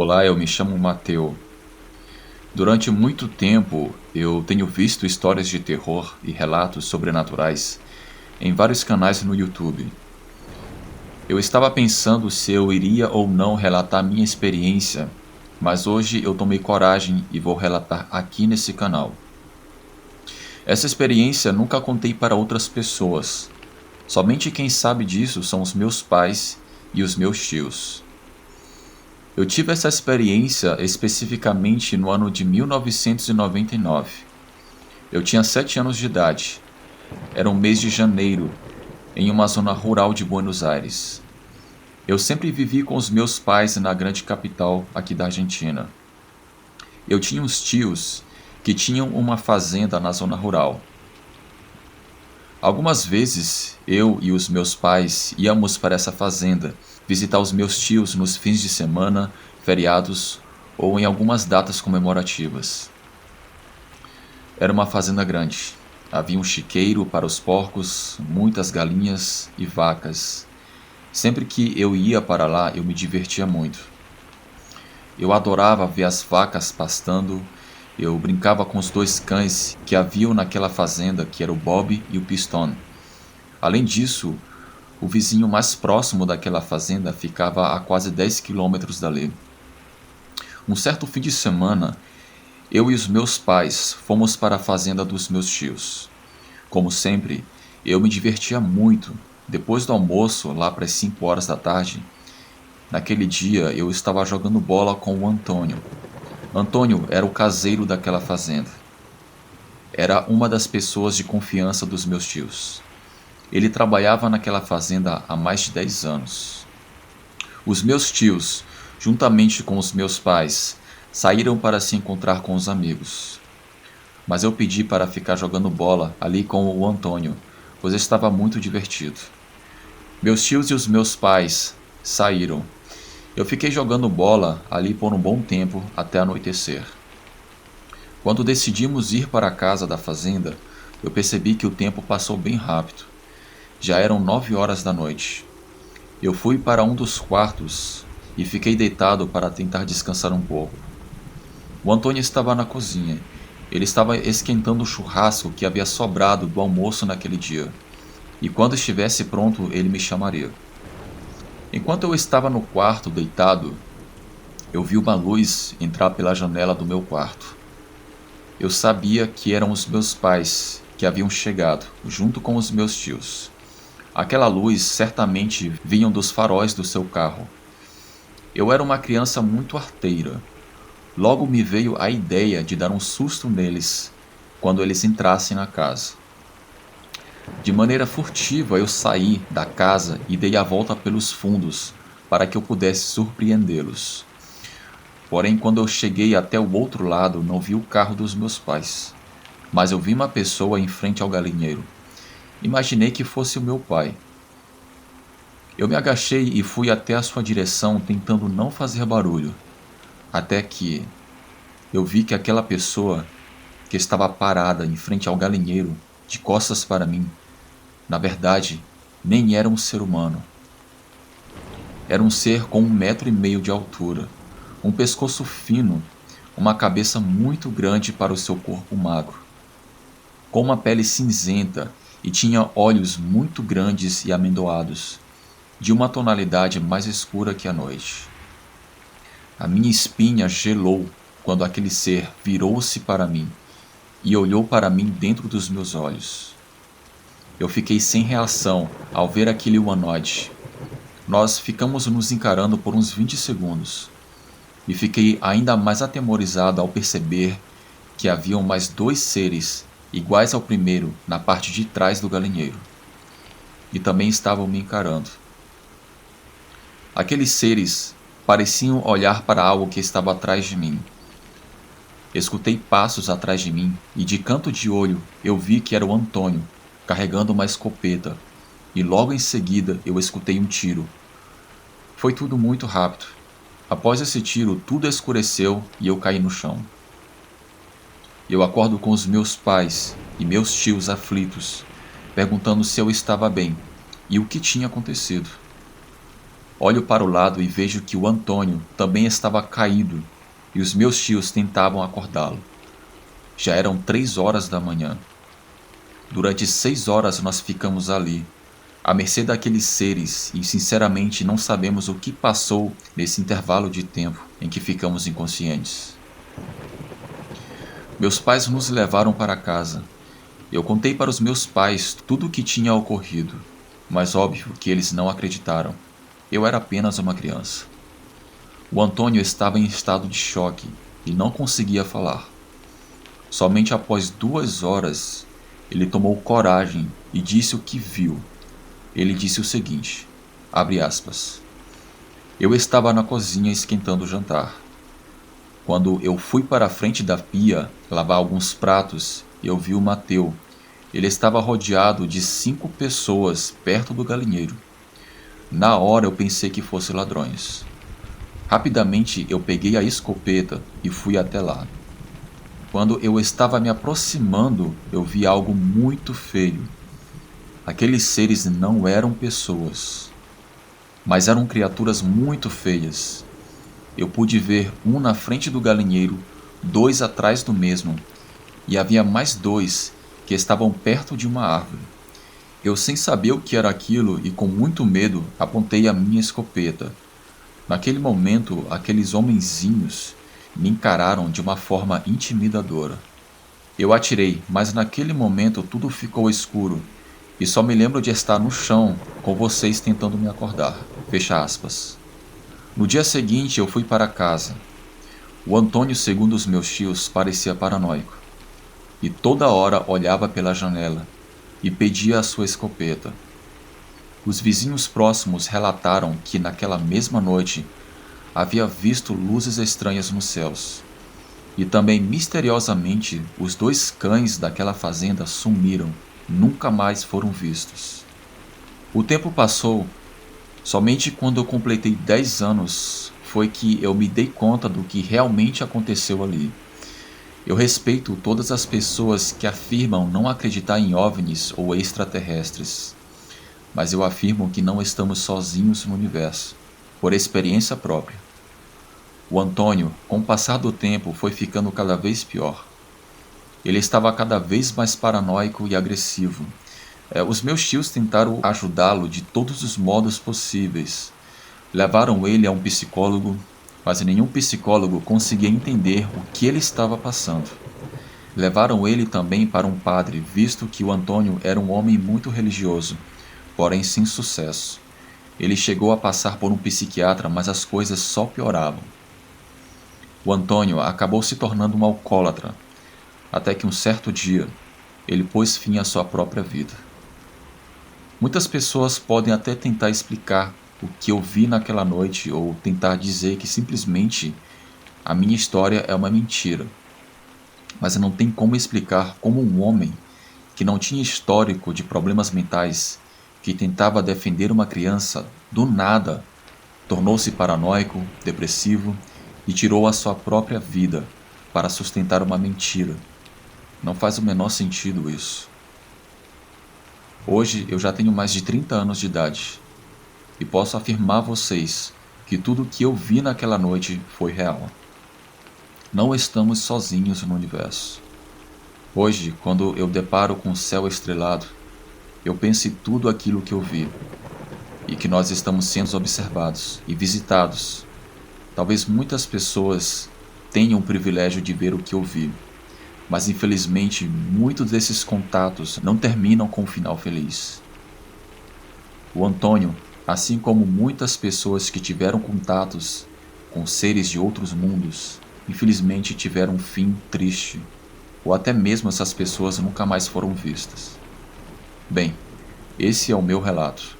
Olá, eu me chamo Mateu. Durante muito tempo eu tenho visto histórias de terror e relatos sobrenaturais em vários canais no YouTube. Eu estava pensando se eu iria ou não relatar minha experiência, mas hoje eu tomei coragem e vou relatar aqui nesse canal. Essa experiência nunca contei para outras pessoas. Somente quem sabe disso são os meus pais e os meus tios. Eu tive essa experiência especificamente no ano de 1999. Eu tinha 7 anos de idade. Era um mês de janeiro, em uma zona rural de Buenos Aires. Eu sempre vivi com os meus pais na grande capital aqui da Argentina. Eu tinha uns tios que tinham uma fazenda na zona rural. Algumas vezes eu e os meus pais íamos para essa fazenda visitar os meus tios nos fins de semana, feriados ou em algumas datas comemorativas. Era uma fazenda grande. Havia um chiqueiro para os porcos, muitas galinhas e vacas. Sempre que eu ia para lá, eu me divertia muito. Eu adorava ver as vacas pastando. Eu brincava com os 2 cães que haviam naquela fazenda, que era o Bob e o Piston. Além disso, o vizinho mais próximo daquela fazenda ficava a quase 10 quilômetros dali. Um certo fim de semana, eu e os meus pais fomos para a fazenda dos meus tios. Como sempre, eu me divertia muito. Depois do almoço, lá para as 5 horas da tarde, naquele dia eu estava jogando bola com o Antônio. Antônio era o caseiro daquela fazenda. Era uma das pessoas de confiança dos meus tios. Ele trabalhava naquela fazenda há mais de 10 anos. Os meus tios, juntamente com os meus pais, saíram para se encontrar com os amigos. Mas eu pedi para ficar jogando bola ali com o Antônio, pois estava muito divertido. Meus tios e os meus pais saíram. Eu fiquei jogando bola ali por um bom tempo até anoitecer. Quando decidimos ir para a casa da fazenda, eu percebi que o tempo passou bem rápido. Já eram 9 horas da noite. Eu fui para um dos quartos e fiquei deitado para tentar descansar um pouco. O Antônio estava na cozinha. Ele estava esquentando o churrasco que havia sobrado do almoço naquele dia. E quando estivesse pronto, ele me chamaria. Enquanto eu estava no quarto deitado, eu vi uma luz entrar pela janela do meu quarto. Eu sabia que eram os meus pais que haviam chegado, junto com os meus tios. Aquela luz certamente vinha dos faróis do seu carro. Eu era uma criança muito arteira. Logo me veio a ideia de dar um susto neles quando eles entrassem na casa. De maneira furtiva eu saí da casa e dei a volta pelos fundos para que eu pudesse surpreendê-los. Porém, quando eu cheguei até o outro lado, não vi o carro dos meus pais, mas eu vi uma pessoa em frente ao galinheiro. Imaginei que fosse o meu pai. Eu me agachei e fui até a sua direção tentando não fazer barulho, até que eu vi que aquela pessoa que estava parada em frente ao galinheiro, de costas para mim, na verdade, nem era um ser humano. Era um ser com 1,5 metro de altura, um pescoço fino, uma cabeça muito grande para o seu corpo magro, com uma pele cinzenta e tinha olhos muito grandes e amendoados, de uma tonalidade mais escura que a noite. A minha espinha gelou quando aquele ser virou-se para mim e olhou para mim dentro dos meus olhos. Eu fiquei sem reação ao ver aquele humanoide. Nós ficamos nos encarando por uns 20 segundos e fiquei ainda mais atemorizado ao perceber que haviam mais 2 seres iguais ao primeiro na parte de trás do galinheiro e também estavam me encarando. Aqueles seres pareciam olhar para algo que estava atrás de mim. Escutei passos atrás de mim e de canto de olho eu vi que era o Antônio, carregando uma escopeta, e logo em seguida eu escutei um tiro. Foi tudo muito rápido. Após esse tiro, tudo escureceu e eu caí no chão. Eu acordo com os meus pais e meus tios aflitos, perguntando se eu estava bem e o que tinha acontecido. Olho para o lado e vejo que o Antônio também estava caído e os meus tios tentavam acordá-lo. Já eram 3 horas da manhã. Durante 6 horas nós ficamos ali, à mercê daqueles seres, e sinceramente não sabemos o que passou nesse intervalo de tempo em que ficamos inconscientes. Meus pais nos levaram para casa. Eu contei para os meus pais tudo o que tinha ocorrido, mas óbvio que eles não acreditaram. Eu era apenas uma criança. O Antônio estava em estado de choque e não conseguia falar. Somente após 2 horas, ele tomou coragem e disse o que viu. Ele disse o seguinte, abre aspas, eu estava na cozinha esquentando o jantar. Quando eu fui para a frente da pia lavar alguns pratos, eu vi o Mateu. Ele estava rodeado de 5 pessoas perto do galinheiro. Na hora eu pensei que fossem ladrões. Rapidamente eu peguei a escopeta e fui até lá. Quando eu estava me aproximando, eu vi algo muito feio. Aqueles seres não eram pessoas, mas eram criaturas muito feias. Eu pude ver um na frente do galinheiro, 2 atrás do mesmo, e havia mais 2 que estavam perto de uma árvore. Eu, sem saber o que era aquilo e com muito medo, apontei a minha escopeta. Naquele momento, aqueles homenzinhos me encararam de uma forma intimidadora. Eu atirei, mas naquele momento tudo ficou escuro e só me lembro de estar no chão com vocês tentando me acordar. Fecha aspas. No dia seguinte eu fui para casa. O Antônio, segundo os meus tios, parecia paranoico e toda hora olhava pela janela e pedia a sua escopeta. Os vizinhos próximos relataram que naquela mesma noite havia visto luzes estranhas nos céus. E também, misteriosamente, os 2 cães daquela fazenda sumiram, nunca mais foram vistos. O tempo passou, somente quando eu completei 10 anos foi que eu me dei conta do que realmente aconteceu ali. Eu respeito todas as pessoas que afirmam não acreditar em OVNIs ou extraterrestres, mas eu afirmo que não estamos sozinhos no universo, por experiência própria. O Antônio, com o passar do tempo, foi ficando cada vez pior. Ele estava cada vez mais paranoico e agressivo. Os meus tios tentaram ajudá-lo de todos os modos possíveis. Levaram ele a um psicólogo, mas nenhum psicólogo conseguia entender o que ele estava passando. Levaram ele também para um padre, visto que o Antônio era um homem muito religioso, porém sem sucesso. Ele chegou a passar por um psiquiatra, mas as coisas só pioravam. O Antônio acabou se tornando um alcoólatra, até que um certo dia ele pôs fim à sua própria vida. Muitas pessoas podem até tentar explicar o que eu vi naquela noite ou tentar dizer que simplesmente a minha história é uma mentira. Mas não tem como explicar como um homem que não tinha histórico de problemas mentais, que tentava defender uma criança, do nada tornou-se paranoico, depressivo e tirou a sua própria vida para sustentar uma mentira. Não faz o menor sentido isso. Hoje eu já tenho mais de 30 anos de idade e posso afirmar a vocês que tudo o que eu vi naquela noite foi real. Não estamos sozinhos no universo. Hoje, quando eu deparo com o céu estrelado, eu penso em tudo aquilo que eu vi e que nós estamos sendo observados e visitados. Talvez muitas pessoas tenham o privilégio de ver o que eu vi, mas infelizmente muitos desses contatos não terminam com um final feliz. O Antônio, assim como muitas pessoas que tiveram contatos com seres de outros mundos, infelizmente tiveram um fim triste, ou até mesmo essas pessoas nunca mais foram vistas. Bem, esse é o meu relato.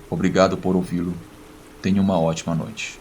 Obrigado por ouvi-lo. Tenha uma ótima noite.